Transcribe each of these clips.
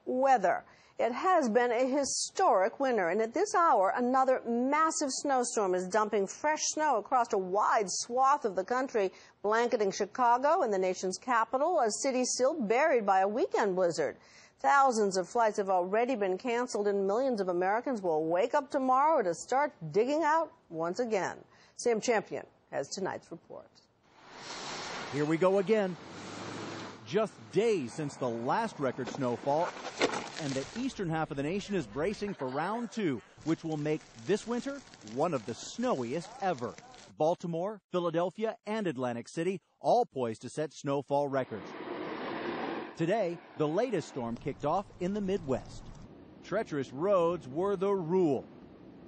weather. It has been a historic winter, and at this hour, another massive snowstorm is dumping fresh snow across a wide swath of the country, blanketing Chicago and the nation's capital, a city still buried by a weekend blizzard. Thousands of flights have already been canceled, and millions of Americans will wake up tomorrow to start digging out once again. Sam Champion has tonight's report. Here we go again. Just days since the last record snowfall, and the eastern half of the nation is bracing for round two, which will make this winter one of the snowiest ever. Baltimore, Philadelphia, and Atlantic City all poised to set snowfall records. Today, the latest storm kicked off in the Midwest. Treacherous roads were the rule.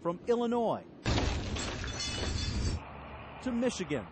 From Illinois to Michigan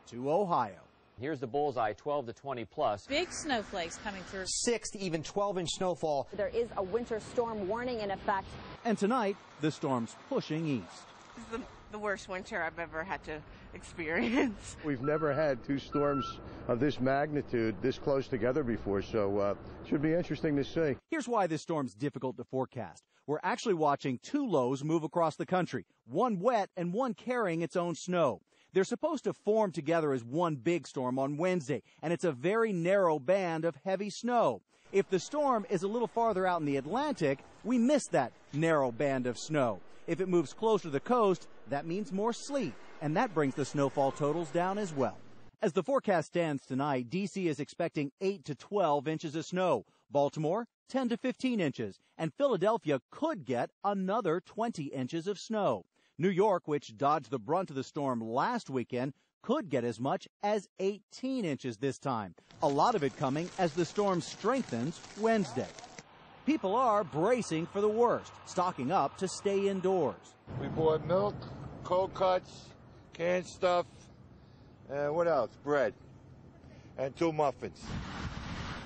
to Ohio. Here's the bullseye, 12 to 20 plus. Big snowflakes coming through. 6 to even 12-inch snowfall. There is a winter storm warning in effect. And tonight, the storm's pushing east. This is the worst winter I've ever had to experience. We've never had two storms of this magnitude this close together before, so should be interesting to see. Here's why this storm's difficult to forecast. We're actually watching two lows move across the country, one wet and one carrying its own snow. They're supposed to form together as one big storm on Wednesday, and it's a very narrow band of heavy snow. If the storm is a little farther out in the Atlantic, we miss that narrow band of snow. If it moves closer to the coast, that means more sleet, and that brings the snowfall totals down as well. As the forecast stands tonight, D.C. is expecting 8 to 12 inches of snow. Baltimore, 10 to 15 inches, and Philadelphia could get another 20 inches of snow. New York, which dodged the brunt of the storm last weekend, could get as much as 18 inches this time. A lot of it coming as the storm strengthens Wednesday. People are bracing for the worst, stocking up to stay indoors. We bought milk, cold cuts, canned stuff, and what else? Bread, and 2 muffins.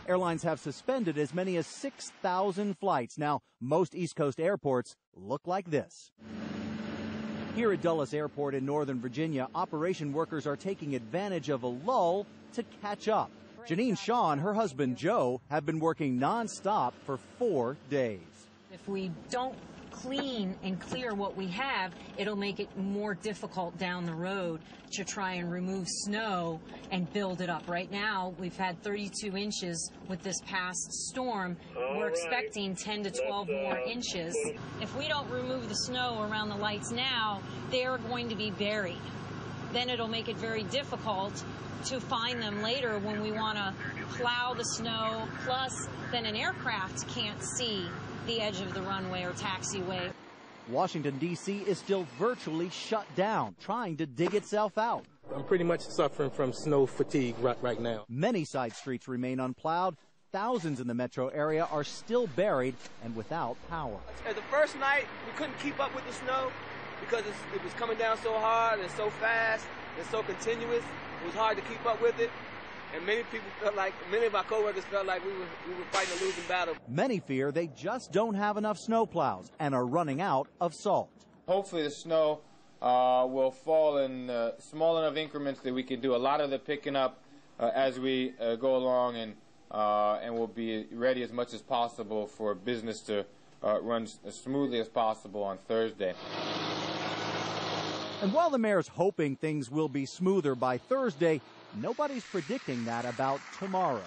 Airlines have suspended as many as 6,000 flights. Now, most East Coast airports look like this. Here at Dulles Airport in Northern Virginia, operation workers are taking advantage of a lull to catch up. Janine Shaw and her husband Joe have been working nonstop for 4 days. If we don't clean and clear what we have, it'll make it more difficult down the road to try and remove snow and build it up. Right now, we've had 32 inches with this past storm. We're expecting 10 to 12 more inches. If we don't remove the snow around the lights now, they're going to be buried. Then it'll make it very difficult to find them later when we want to plow the snow. Plus, then an aircraft can't see the edge of the runway or taxiway. Washington, D.C. is still virtually shut down, trying to dig itself out. I'm pretty much suffering from snow fatigue right now. Many side streets remain unplowed. Thousands in the metro area are still buried and without power. At the first night, we couldn't keep up with the snow because it was coming down so hard and so fast and so continuous. It was hard to keep up with it. And many of our coworkers felt like we were fighting a losing battle. Many fear they just don't have enough snowplows and are running out of salt. Hopefully the snow will fall in small enough increments that we can do a lot of the picking up as we go along, and we'll be ready as much as possible for business to run as smoothly as possible on Thursday. And while the mayor's hoping things will be smoother by Thursday, nobody's predicting that about tomorrow.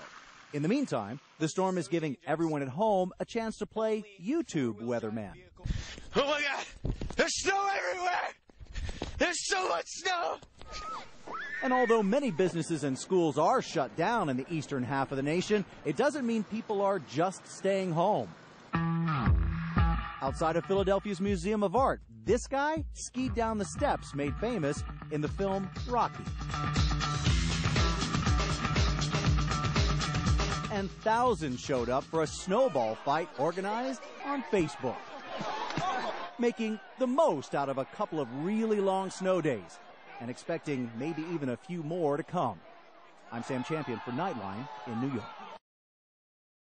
In the meantime, the storm is giving everyone at home a chance to play YouTube weatherman. Oh my God! There's snow everywhere! There's so much snow! And although many businesses and schools are shut down in the eastern half of the nation, it doesn't mean people are just staying home. Outside of Philadelphia's Museum of Art, this guy skied down the steps made famous in the film Rocky. And thousands showed up for a snowball fight organized on Facebook, making the most out of a couple of really long snow days and expecting maybe even a few more to come. I'm Sam Champion for Nightline in New York.